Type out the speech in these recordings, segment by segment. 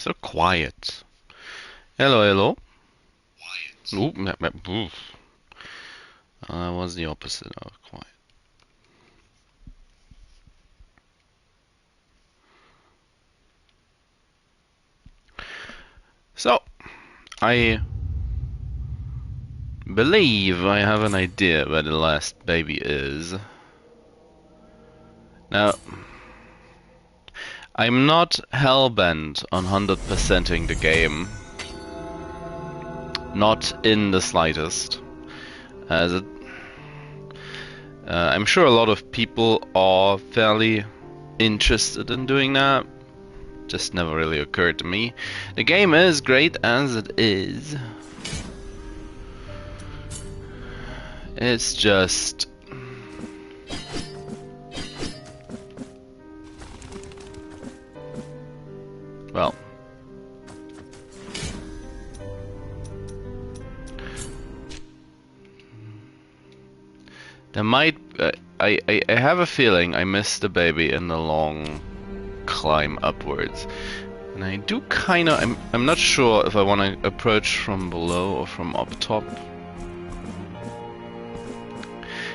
So quiet. Hello, hello. Ooh, oof. That was the opposite of quiet. So, I believe I have an idea where the last baby is. Now, I'm not hellbent on 100%ing the game. Not in the slightest. As it, I'm sure a lot of people are fairly interested in doing that. Just never really occurred to me. The game is great as it is. It's just... well... there might... I have a feeling I missed the baby in the long climb upwards. And I do kinda... I'm not sure if I want to approach from below or from up top.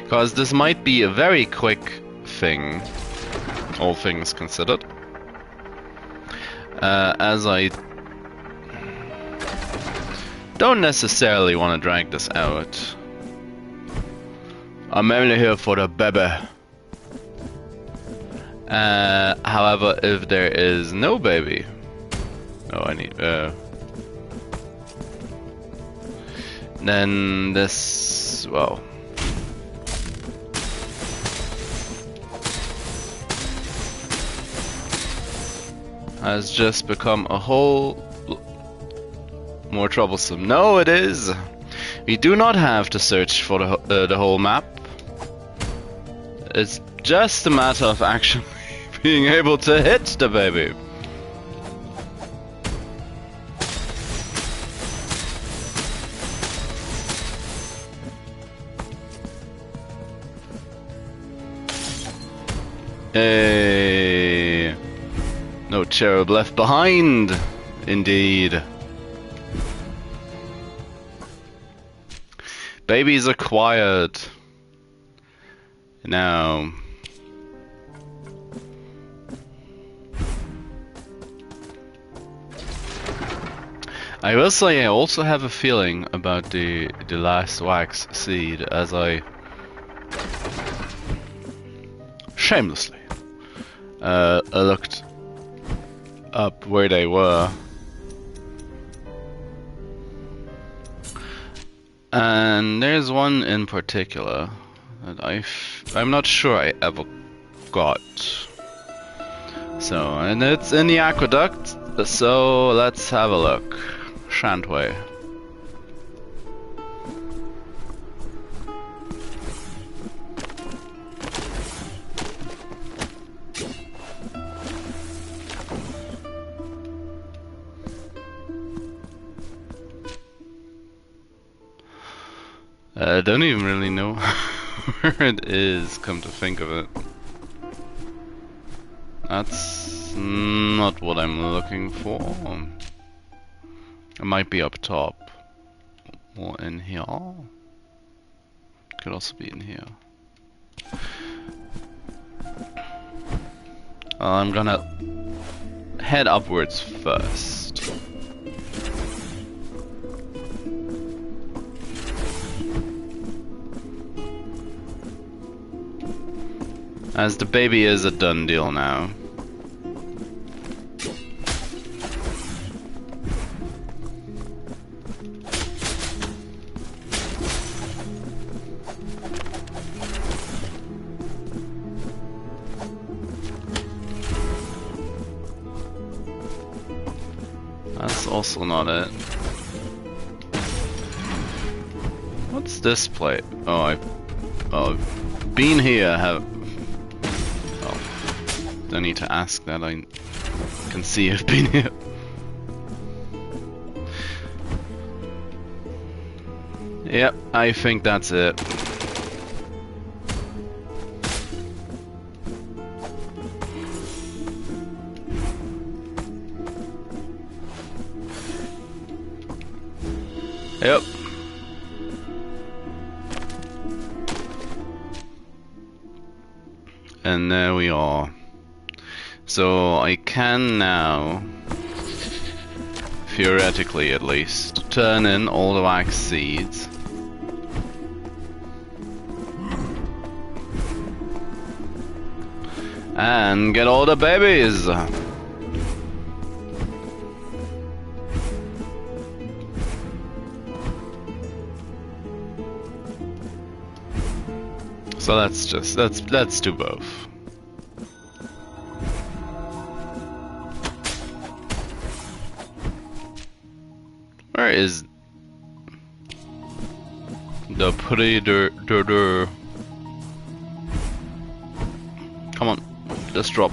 Because this might be a very quick thing, all things considered. As I don't necessarily want to drag this out. I'm only here for the baby. However, if there is no baby... oh, I need... then this... well... has just become a whole more troublesome. No, it is. We do not have to search for the whole map. It's just a matter of actually being able to hit the baby. Hey. No cherub left behind, indeed. Babies acquired. Now, I will say I also have a feeling about the last wax seed, as I shamelessly looked up where they were, and there's one in particular that I'm not sure I ever got. So, and it's in the aqueduct, so let's have a look. Shan't we? I don't even really know where it is, come to think of it. That's not what I'm looking for. It might be up top. Or in here. Could also be in here. I'm gonna head upwards first. As the baby is a done deal now. That's also not it. What's this plate? Oh, I've been here, don't need to ask that, I can see I've been here. Yep, I think that's it. Yep. And there we are. So I can now, theoretically at least, turn in all the wax seeds. And get all the babies! So let's do both. Where is the predator? Come on, just drop.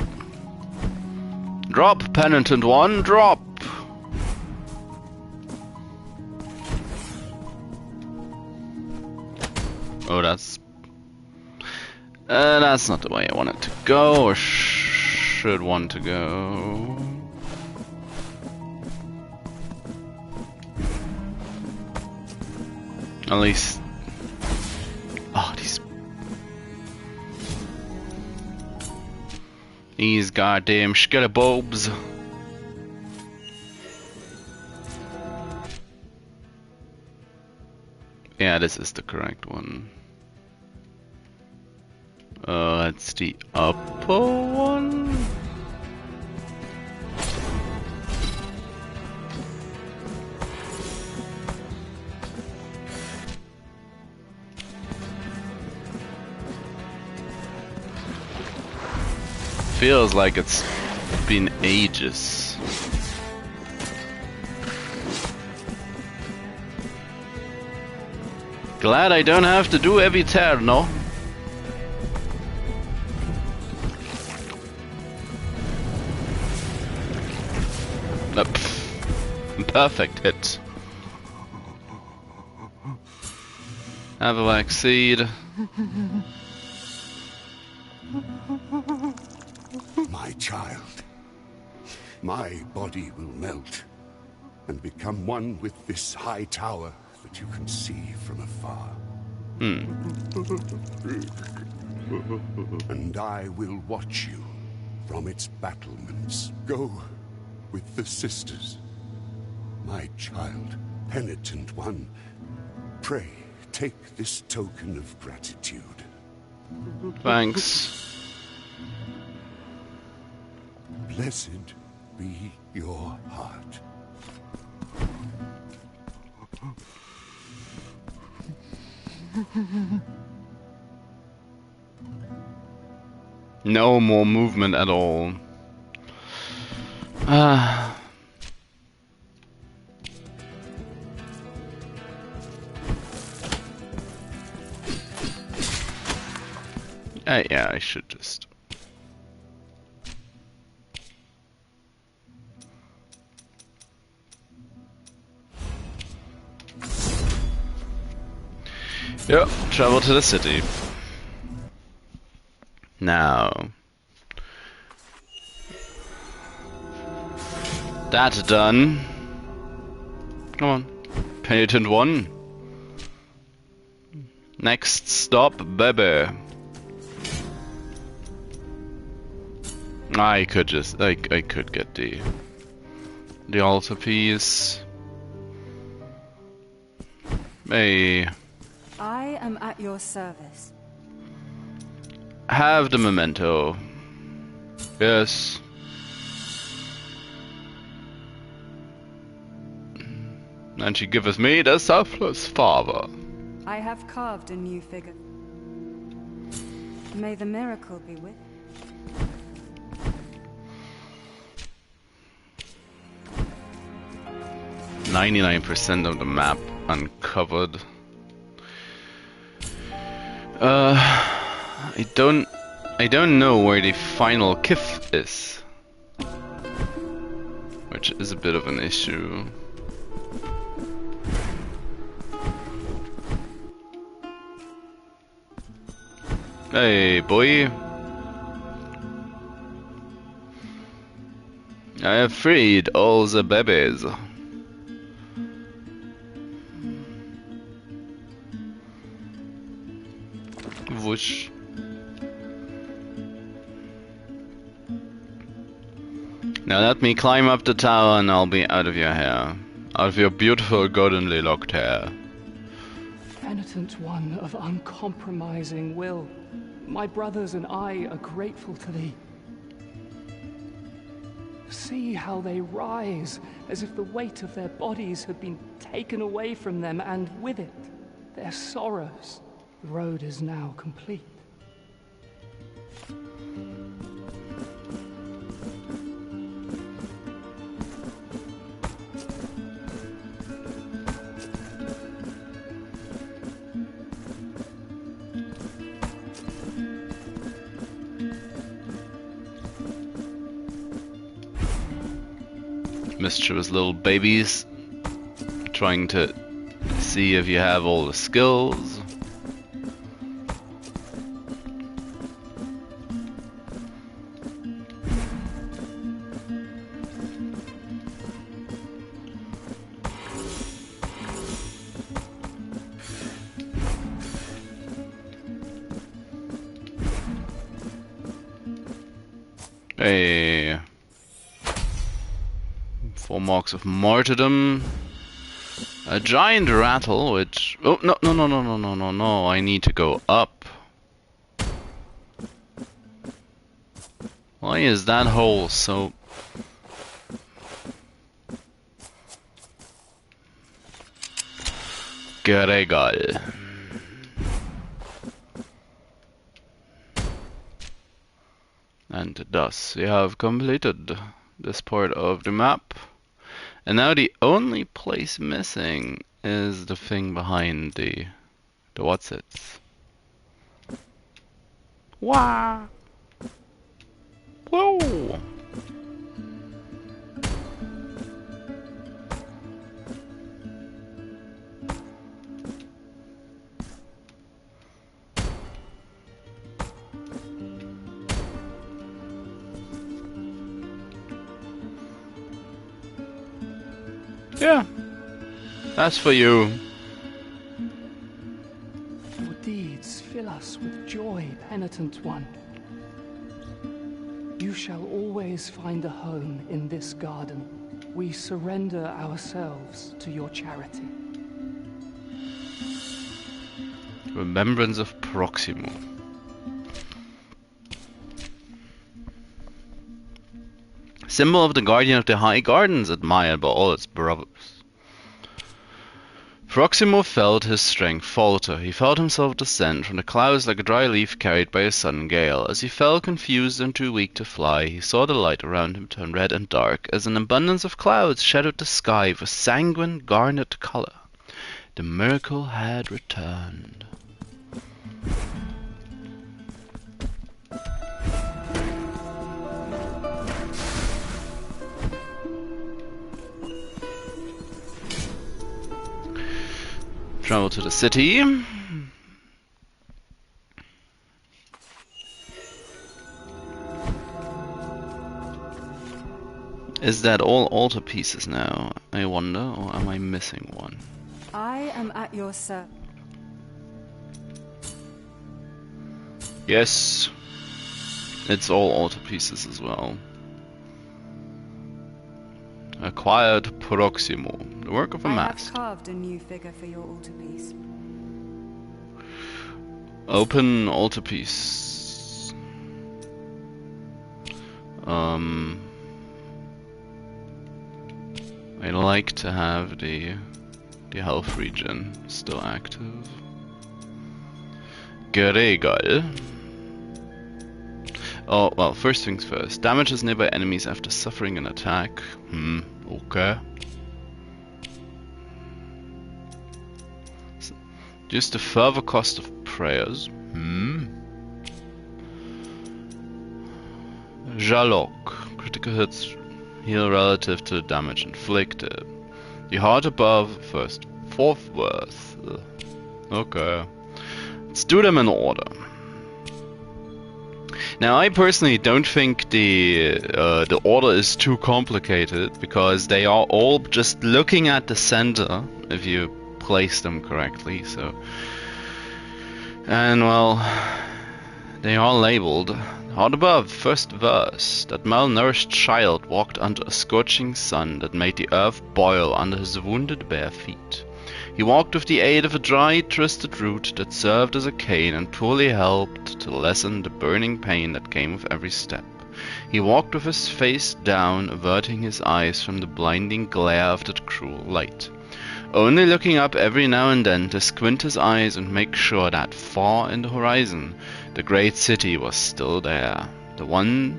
Drop, penitent one, drop! Oh, that's not the way I want it to go, or should want to go. At least... Oh, these goddamn skeletobobs. Yeah, this is the correct one. It's the upper one? Feels like it's been ages. Glad I don't have to do every turn, no? Perfect hit. Have a wax seed. My child, my body will melt and become one with this high tower that you can see from afar. And I will watch you from its battlements. Go with the sisters. My child, penitent one, pray, take this token of gratitude. Thanks. Blessed be your heart. No more movement at all. Yeah, I should just... Yep, travel to the city. Now... That's done. Come on. Penitent one. Next stop, baby. I could just... I could get the altarpiece. Hey. I am at your service. Have the memento. Yes. And she giveth me the selfless father. I have carved a new figure. May the miracle be with you. 99% of the map uncovered. I don't know where the final kith is, which is a bit of an issue. Hey, boy. I have freed all the babies. Whoosh. Now let me climb up the tower and I'll be out of your hair. Out of your beautiful goldenly locked hair. Penitent one of uncompromising will, my brothers and I are grateful to thee. See how they rise, as if the weight of their bodies had been taken away from them, and with it, their sorrows. The road is now complete. Mischievous little babies trying to see if you have all the skills. Hey. 4 marks of martyrdom. A giant rattle, which... Oh, no, I need to go up. Why is that hole so... Gregal. And thus we have completed this part of the map. And now the only place missing is the thing behind the what's-its. Wow! Whoa! Yeah, that's for you. Your deeds fill us with joy, penitent one. You shall always find a home in this garden. We surrender ourselves to your charity. Remembrance of Proximo. Symbol of the guardian of the high gardens, admired by all its brothers. Proximo felt his strength falter. He felt himself descend from the clouds like a dry leaf carried by a sudden gale. As he fell confused and too weak to fly, he saw the light around him turn red and dark, as an abundance of clouds shadowed the sky with sanguine garnet color. The miracle had returned. Travel to the city. Is that all altar pieces now, I wonder, or am I missing one? I am at your service. Yes, it's all altar pieces as well. Acquired Proximo, the work of a I master. have carved a new figure for your altarpiece. Open altarpiece. I like to have the health regen still active. Gregal. Oh, well, first things first. Damages nearby enemies after suffering an attack. Okay. Just the further cost of prayers. Jalok. Critical hits heal relative to the damage inflicted. The heart above, first, fourth worth. Okay. Let's do them in order. Now, I personally don't think the order is too complicated, because they are all just looking at the center if you place them correctly. So And well, they are labeled. Hard above, first verse. That malnourished child walked under a scorching sun that made the earth boil under his wounded bare feet. He walked with the aid of a dry, twisted root that served as a cane and poorly helped to lessen the burning pain that came with every step. He walked with his face down, averting his eyes from the blinding glare of that cruel light, only looking up every now and then to squint his eyes and make sure that far in the horizon the great city was still there, the one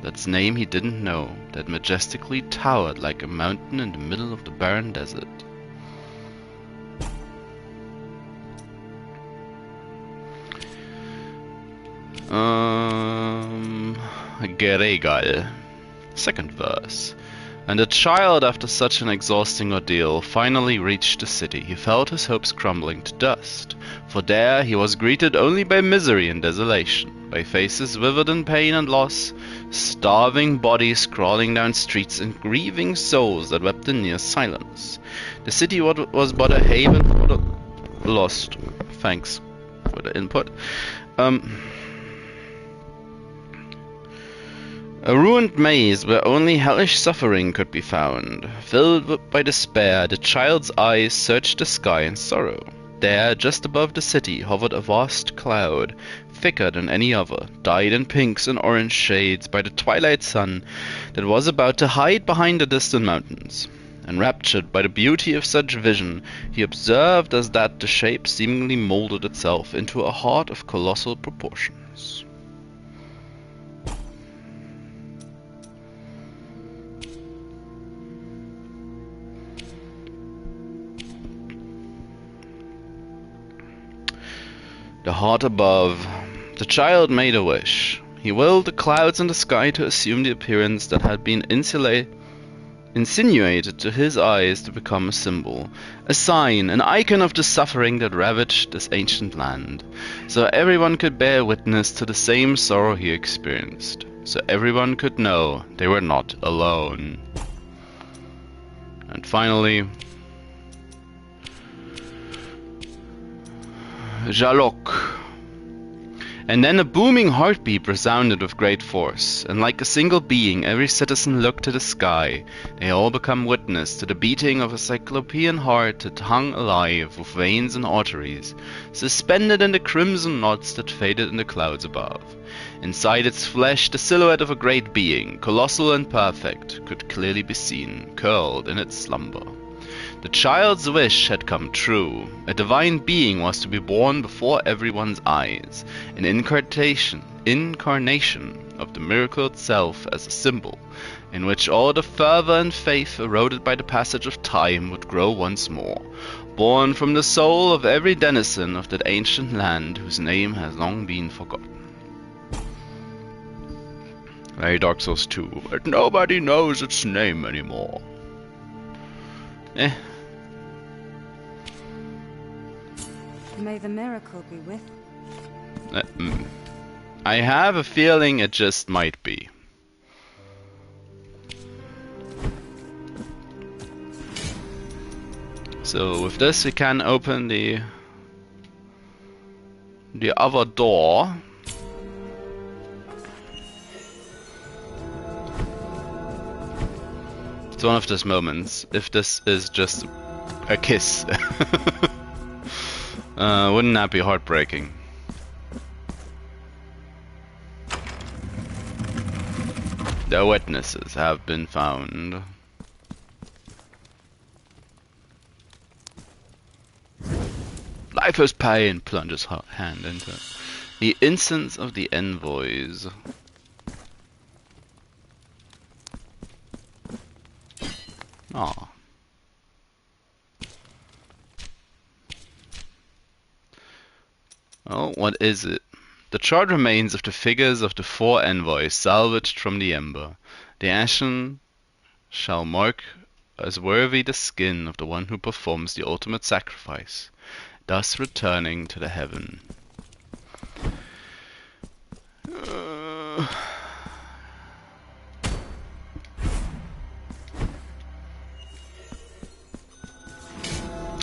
that's name he didn't know, that majestically towered like a mountain in the middle of the barren desert. Geregal. Second verse. And the child, after such an exhausting ordeal, finally reached the city. He felt his hopes crumbling to dust, for there he was greeted only by misery and desolation, by faces withered in pain and loss, starving bodies crawling down streets, and grieving souls that wept in near silence. The city was but a haven for the lost. Thanks for the input. A ruined maze where only hellish suffering could be found. Filled by despair, the child's eyes searched the sky in sorrow. There, just above the city, hovered a vast cloud, thicker than any other, dyed in pinks and orange shades by the twilight sun that was about to hide behind the distant mountains. Enraptured by the beauty of such vision, he observed as that the shape seemingly molded itself into a heart of colossal proportions. The heart above. The child made a wish. He willed the clouds in the sky to assume the appearance that had been insinuated to his eyes to become a symbol, a sign, an icon of the suffering that ravaged this ancient land, so everyone could bear witness to the same sorrow he experienced, so everyone could know they were not alone. And finally, Jalok. And then a booming heartbeat resounded with great force, and like a single being every citizen looked to the sky. They all become witness to the beating of a cyclopean heart that hung alive with veins and arteries, suspended in the crimson knots that faded in the clouds above. Inside its flesh the silhouette of a great being, colossal and perfect, could clearly be seen, curled in its slumber. The child's wish had come true. A divine being was to be born before everyone's eyes, an incarnation of the miracle itself as a symbol, in which all the fervor and faith eroded by the passage of time would grow once more, born from the soul of every denizen of that ancient land whose name has long been forgotten. Very Dark Souls 2, but nobody knows its name anymore. May the miracle be with. I have a feeling it just might be. So with this we can open the other door. It's one of those moments, if this is just a kiss. Wouldn't that be heartbreaking? The witnesses have been found. Life is pain, plunges her hand into it. The incense of the envoys. Ah. Oh, what is it? The charred remains of the figures of the 4 envoys salvaged from the ember. The ashen shall mark as worthy the skin of the one who performs the ultimate sacrifice, thus returning to the heaven.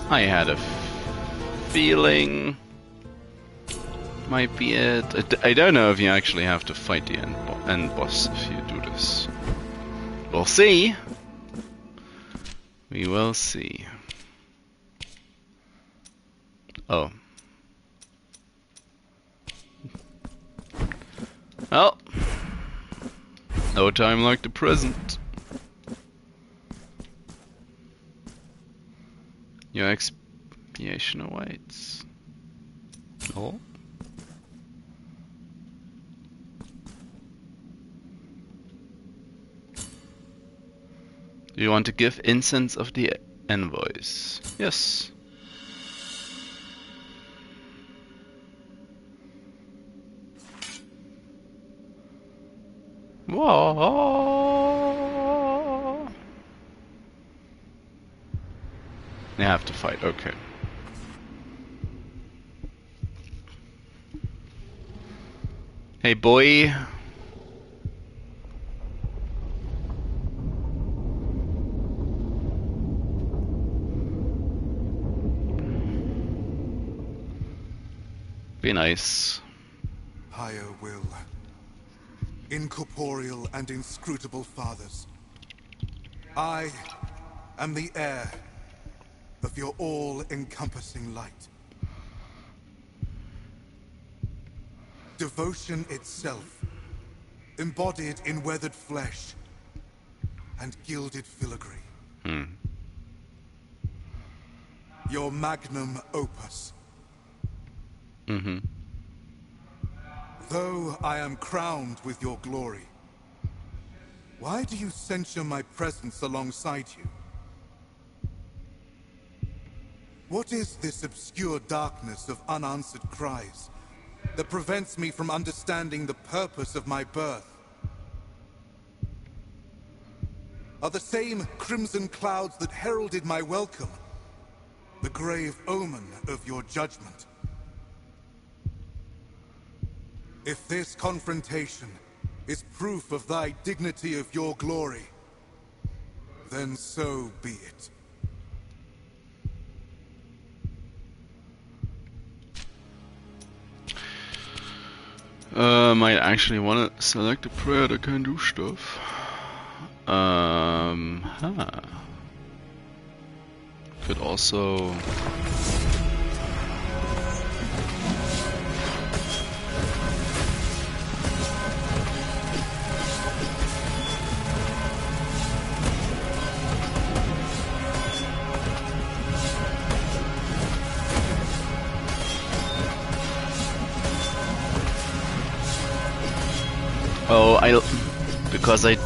I had a feeling. might be it. I don't know if you actually have to fight the end boss if you do this. We'll see. We will see. Oh. Well. No time like the present. Your expiation awaits. Oh. Do you want to give incense of the envoys? Yes. Whoa. They have to fight, okay. Hey boy. Be nice. Higher will. Incorporeal and inscrutable fathers. I am the heir of your all-encompassing light. Devotion itself, embodied in weathered flesh and gilded filigree. Your magnum opus. Though I am crowned with your glory, why do you censure my presence alongside you? What is this obscure darkness of unanswered cries that prevents me from understanding the purpose of my birth? Are the same crimson clouds that heralded my welcome the grave omen of your judgment? If this confrontation is proof of thy dignity of your glory, then so be it. Might actually want to select a prayer that can do stuff. Could also... Oh, because I...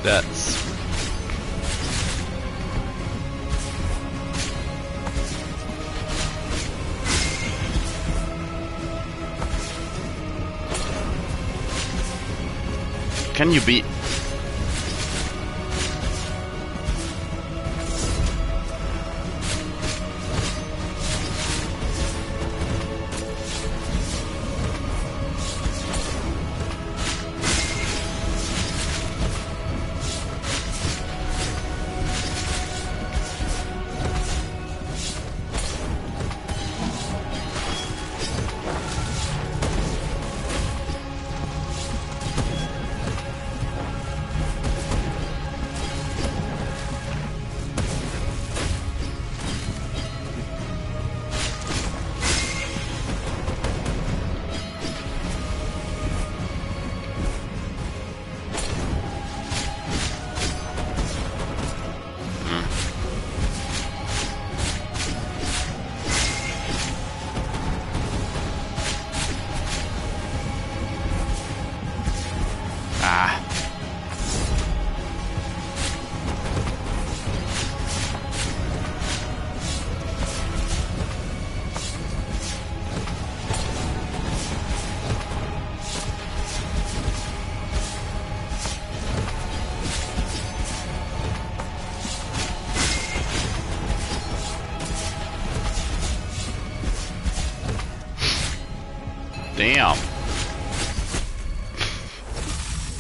That's... Can you be...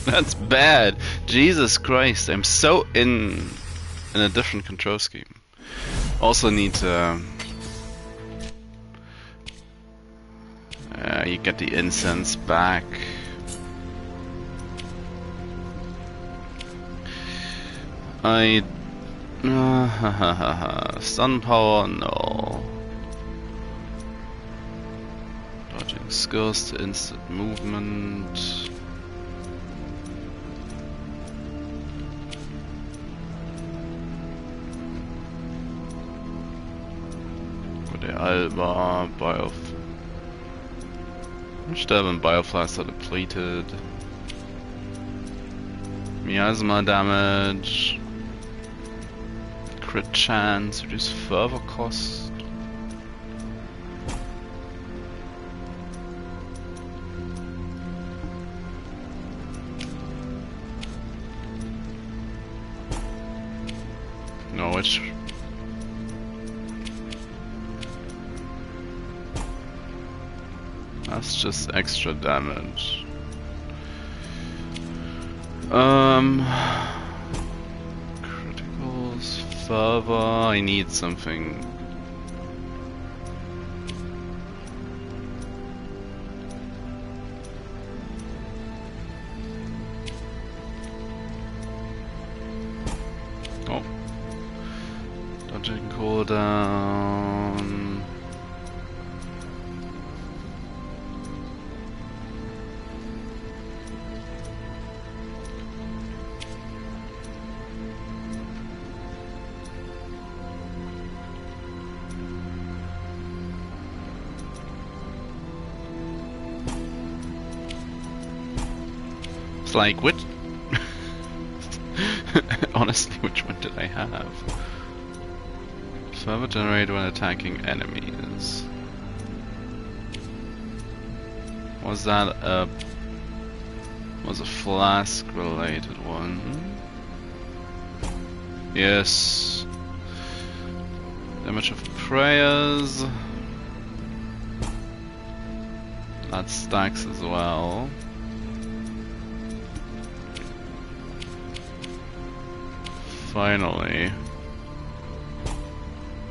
That's bad. Jesus Christ, I'm so in a different control scheme. Also need to... you get the incense back. Stun power, no. Dodging skills to instant movement. Alba, Stab and Bioflast are depleted. Miasma damage. Crit chance, reduce further cost. No, which... That's just extra damage. Criticals further. I need something. Oh. Dodging cooldown. Like, which... Honestly, which one did I have? Further generate when attacking enemies. Was that a... Was a flask related one? Yes. Damage of prayers. That stacks as well. Finally.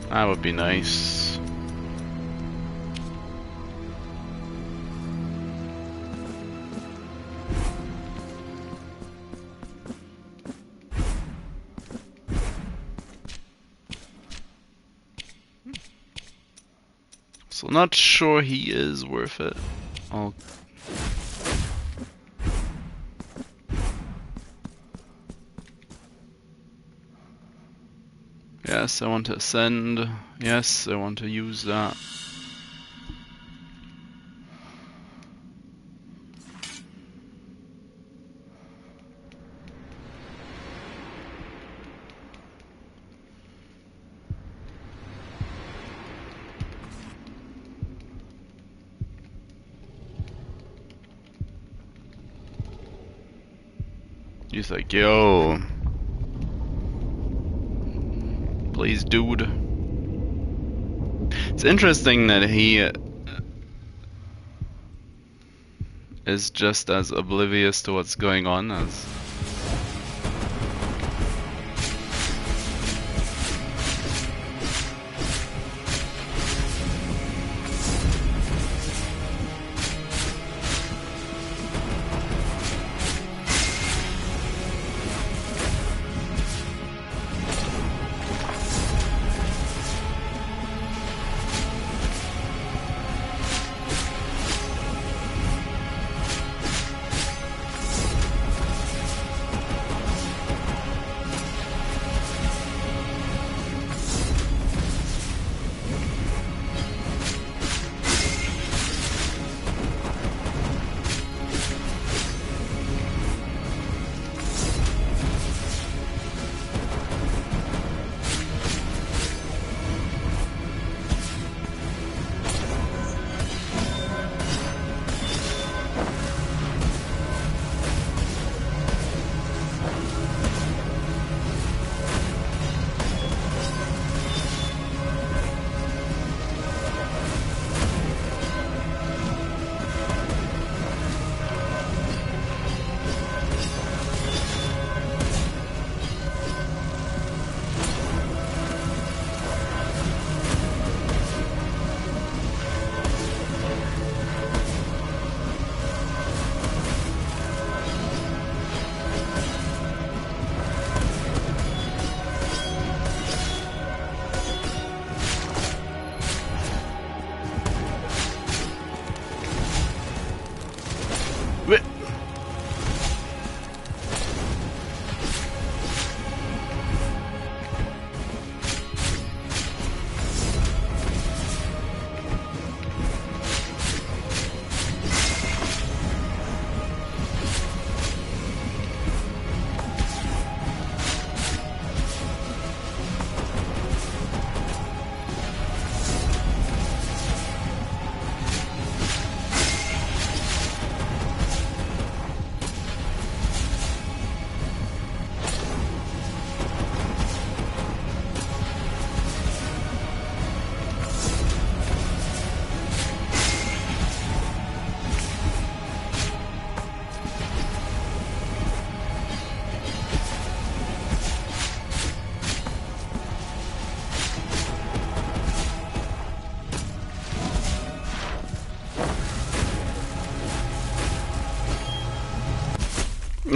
That would be nice. So not sure he is worth it. I'll... Yes, I want to ascend. Yes, I want to use that. He's like, yo. Please, dude. It's interesting that he is just as oblivious to what's going on as...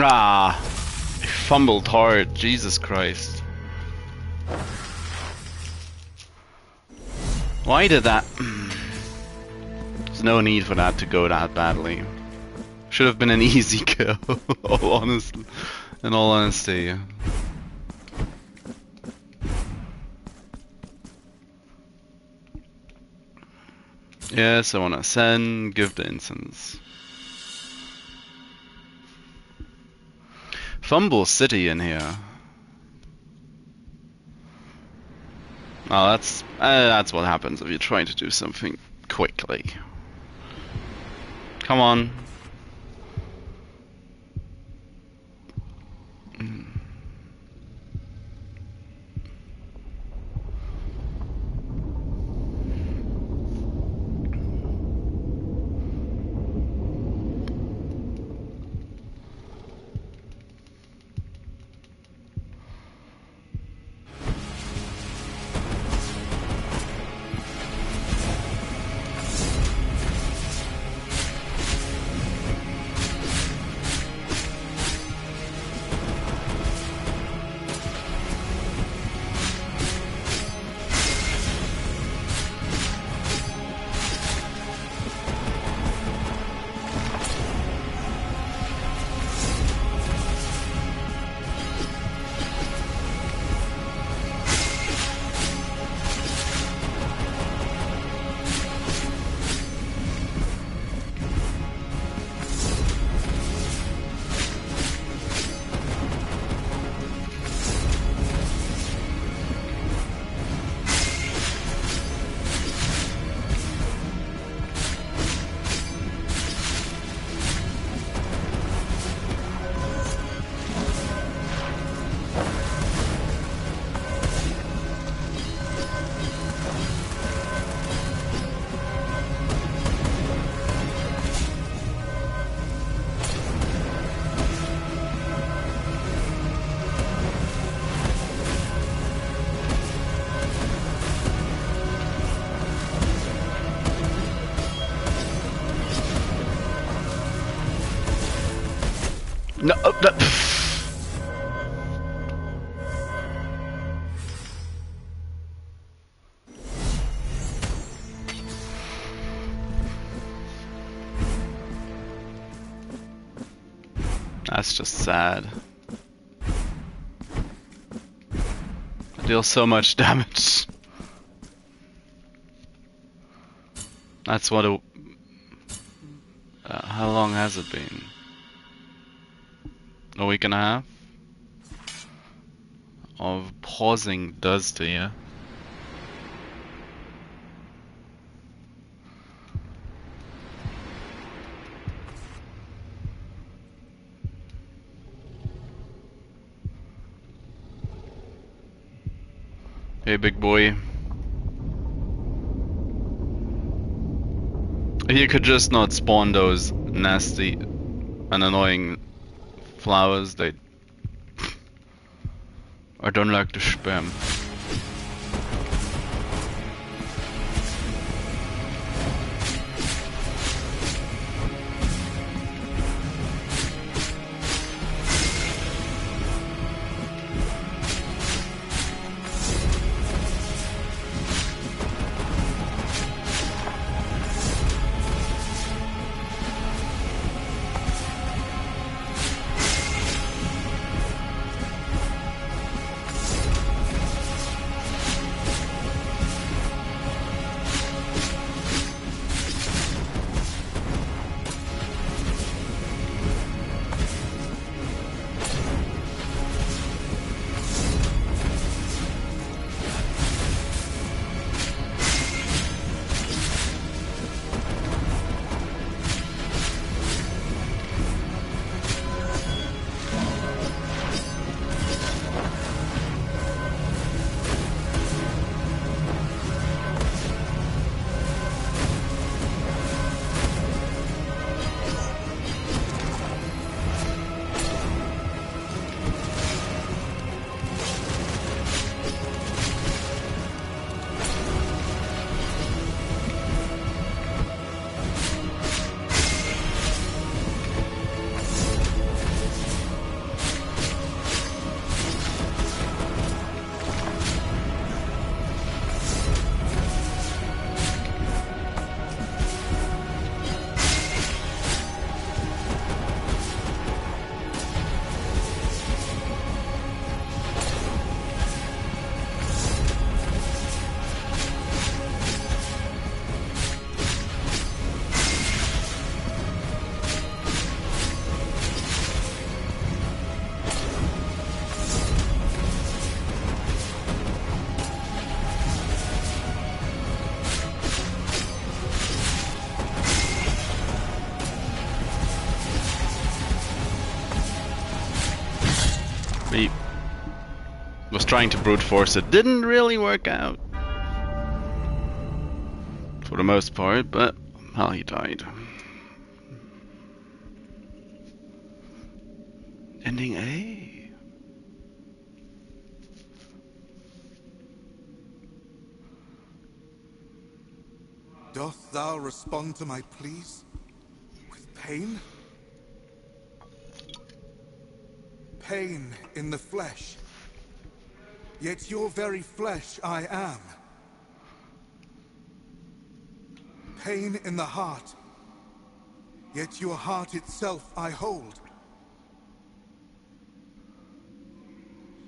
Ah, I fumbled hard. Jesus Christ. Why did that? There's no need for that to go that badly. Should have been an easy kill. In all honesty. Yes, I want to ascend, give the incense. Fumble City in here. Oh, that's what happens if you're trying to do something quickly. Come on. No, no. That's just sad. I deal so much damage. That's what it... how long has it been? A week and a half? Of pausing does to you. Hey, big boy. You could just not spawn those nasty and annoying flowers. They... I don't like the spam. He was trying to brute force it. Didn't really work out. For the most part, but well, he died. Ending A. Doth thou respond to my pleas with pain? Pain in the flesh. Yet your very flesh I am. Pain in the heart. Yet your heart itself I hold.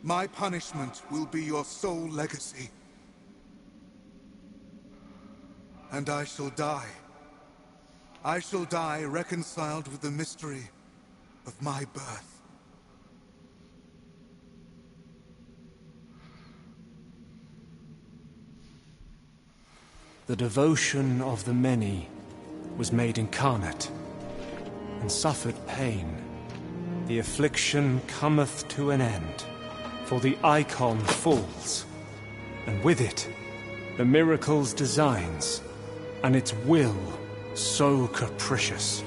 My punishment will be your sole legacy. And I shall die. I shall die reconciled with the mystery of my birth. The devotion of the many was made incarnate, and suffered pain. The affliction cometh to an end, for the icon falls, and with it, the miracle's designs, and its will so capricious.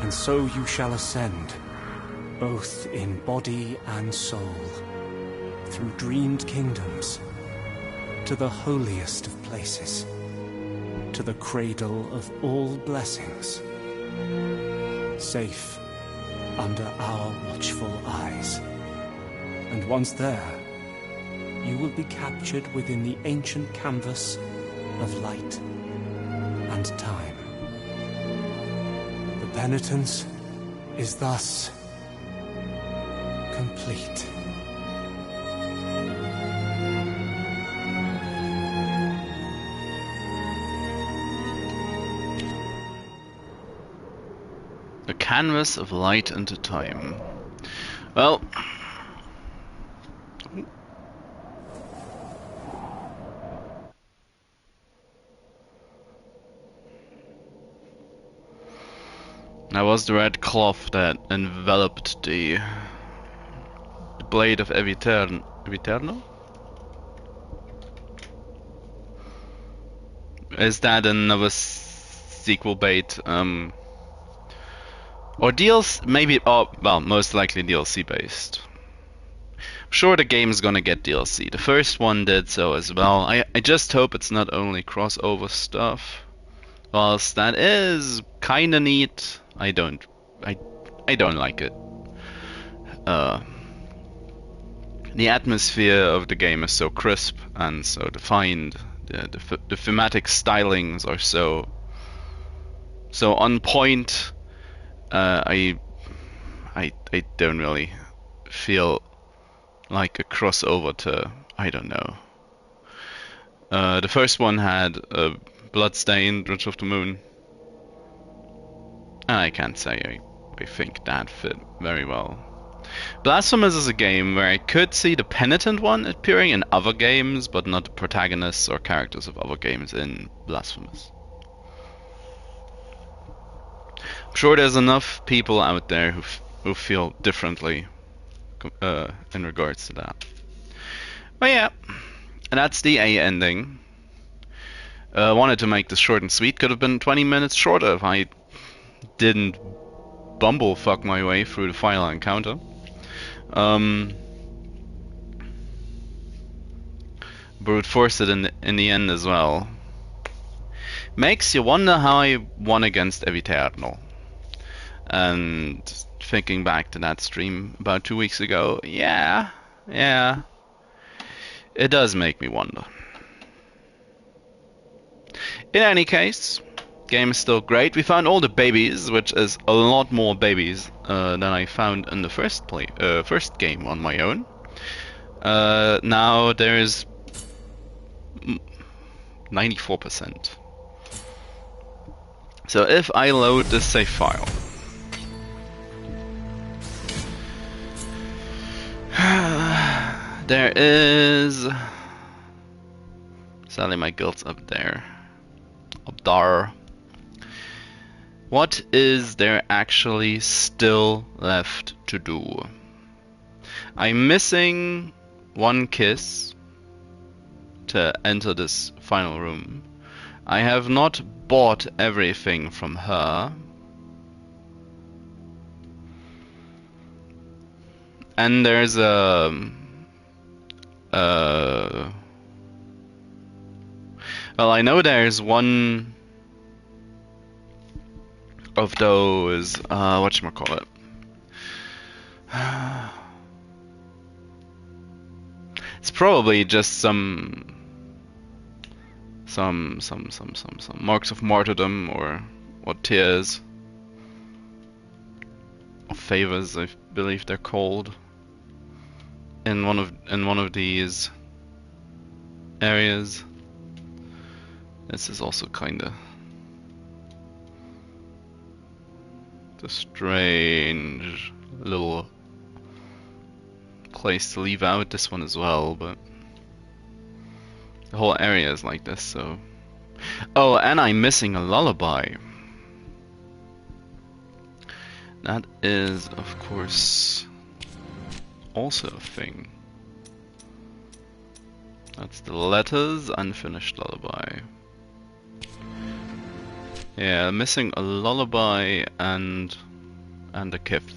And so you shall ascend, both in body and soul, through dreamed kingdoms, to the holiest of places, to the cradle of all blessings, safe under our watchful eyes. And once there, you will be captured within the ancient canvas of light and time. The penitence is thus complete. The canvas of light and time. Well, that was the red cloth that enveloped the blade of Eviterno? Is that another sequel bait? Or DLC, maybe, oh, well, most likely DLC based. I'm sure the game's gonna get DLC. The first one did so as well. I just hope it's not only crossover stuff. Whilst that is kinda neat, I don't like it. The atmosphere of the game is so crisp and so defined. The thematic stylings are so on point. I don't really feel like a crossover to, I don't know. The first one had Bloodstained, Bridge of the Moon. I can't say I think that fit very well. Blasphemous is a game where I could see the Penitent one appearing in other games, but not the protagonists or characters of other games in Blasphemous. I'm sure there's enough people out there who feel differently in regards to that. But yeah, and that's the A ending. Wanted to make this short and sweet. Could have been 20 minutes shorter if I didn't bumblefuck my way through the final encounter. Brute forced it in the end as well. Makes you wonder how I won against Eviterno. And thinking back to that stream about 2 weeks ago, yeah, it does make me wonder. In any case, game is still great. We found all the babies, which is a lot more babies than I found in the first game on my own. Now there is 94%. So if I load this save file, there is, sadly my guild's up there. What is there actually still left to do? I'm missing one kiss to enter this final room. I have not bought everything from her. And there's well, I know there's one of those, whatchamacallit. It's probably just some marks of martyrdom, or what tears or favors, I believe they're called, in one of these areas. This is also kinda a strange little place to leave out this one as well, but the whole area is like this, so... Oh, and I'm missing a lullaby. That is, of course, also a thing. That's the letters, unfinished lullaby. Yeah, missing a lullaby and a kith.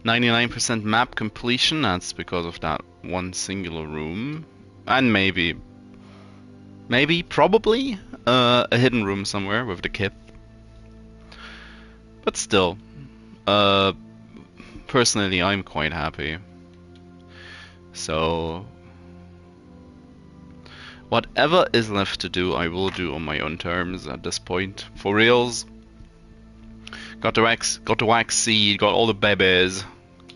%map completion, that's because of that one singular room. And probably, a hidden room somewhere with the kith. But still, personally I'm quite happy. So, whatever is left to do, I will do on my own terms at this point. For reals. Got the wax seed, got all the babies,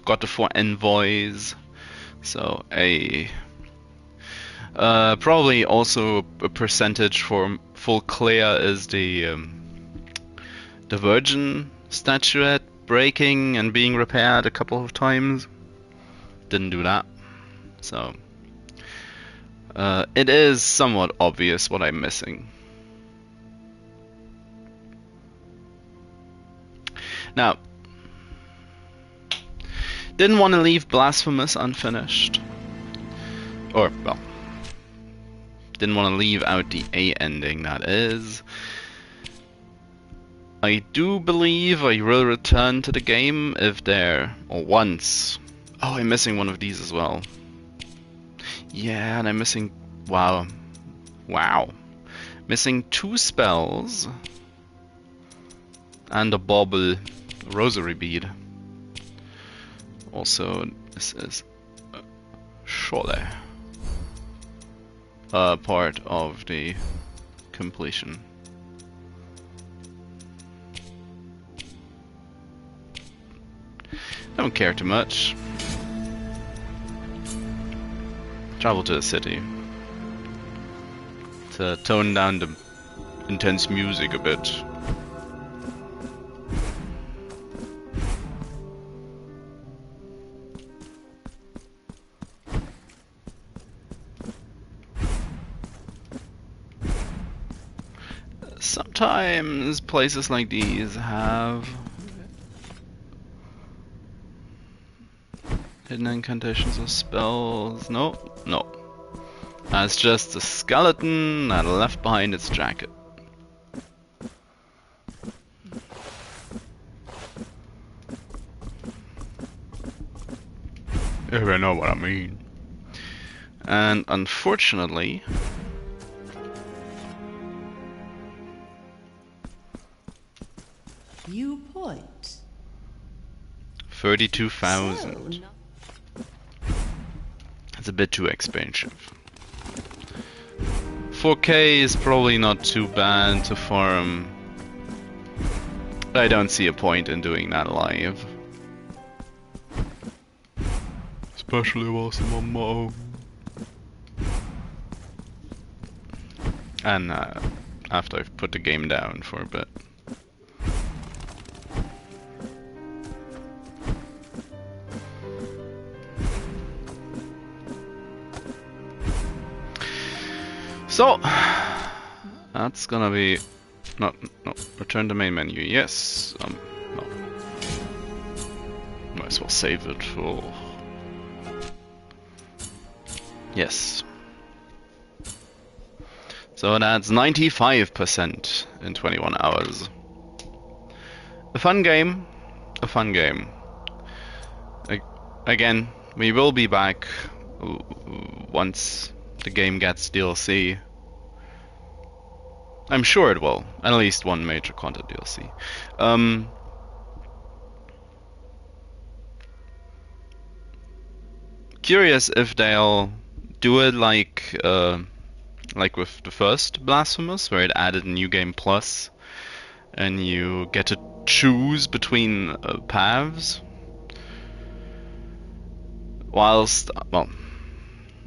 got the 4 envoys. So probably also a percentage for full clear is the Virgin statuette breaking and being repaired a couple of times. Didn't do that. So, it is somewhat obvious what I'm missing. Now, didn't want to leave Blasphemous unfinished. Or, well, didn't want to leave out the A ending, that is. I do believe I will return to the game if there, or once. Oh, I'm missing one of these as well. Yeah, and I'm missing... Wow. Missing 2 spells. And a bauble rosary bead. Also, this is surely part of the completion. Don't care too much. Travel to the city to tone down the intense music a bit. Sometimes places like these have hidden incantations or spells. No. That's just a skeleton that left behind its jacket. If you know what I mean. And unfortunately, viewpoint 32,000. It's a bit too expensive. 4K is probably not too bad to farm. I don't see a point in doing that live. Especially whilst I'm on my own. And after I've put the game down for a bit. So that's gonna be no, return to main menu. Yes, no. Might as well save it for yes. So that's 95% in 21 hours. A fun game. A fun game. Again, we will be back once the game gets DLC. I'm sure it will. At least one major content DLC. Curious if they'll do it like with the first Blasphemous, where it added a new game plus, and you get to choose between paths. Whilst, well,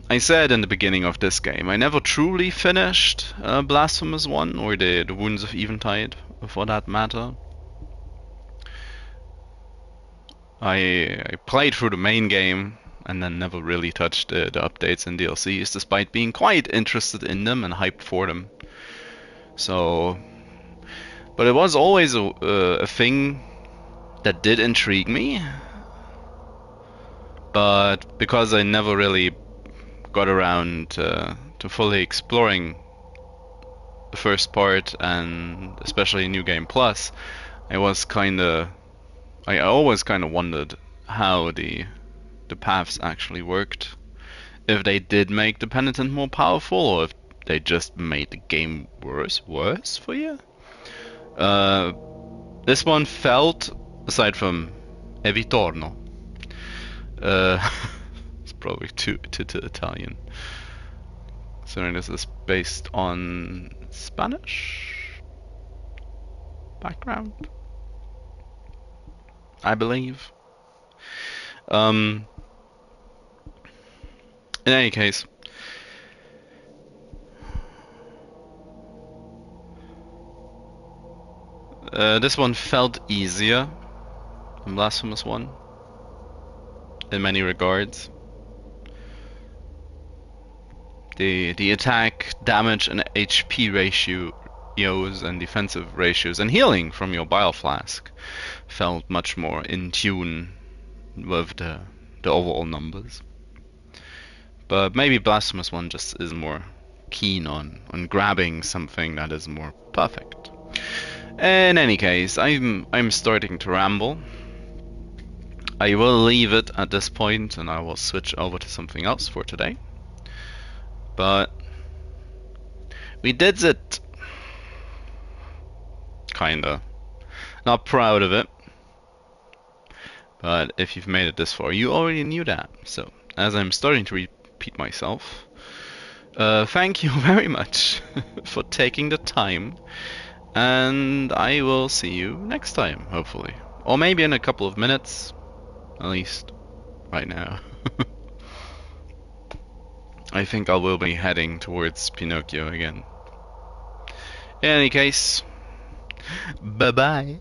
I said in the beginning of this game, I never truly finished Blasphemous 1, or the Wounds of Eventide, for that matter. I played through the main game, and then never really touched the updates and DLCs, despite being quite interested in them and hyped for them. So, but it was always a thing that did intrigue me, but because I never really got around to fully exploring the first part, and especially New Game Plus, I always kind of wondered how the paths actually worked. If they did make the penitent more powerful, or if they just made the game worse for you. This one felt, aside from Evitorno, it's probably too Italian, considering this is based on Spanish background, I believe. In any case, this one felt easier than Blasphemous 1 in many regards. The attack, damage, and HP ratios and defensive ratios and healing from your bile flask felt much more in tune with the overall numbers. But maybe Blasphemous 1 just is more keen on grabbing something that is more perfect. In any case, I'm starting to ramble. I will leave it at this point, and I will switch over to something else for today. But we did it. Kinda. Not proud of it. But if you've made it this far, you already knew that. So, as I'm starting to repeat myself, thank you very much for taking the time. And I will see you next time, hopefully. Or maybe in a couple of minutes. At least right now. I think I will be heading towards Pinocchio again. In any case, bye-bye.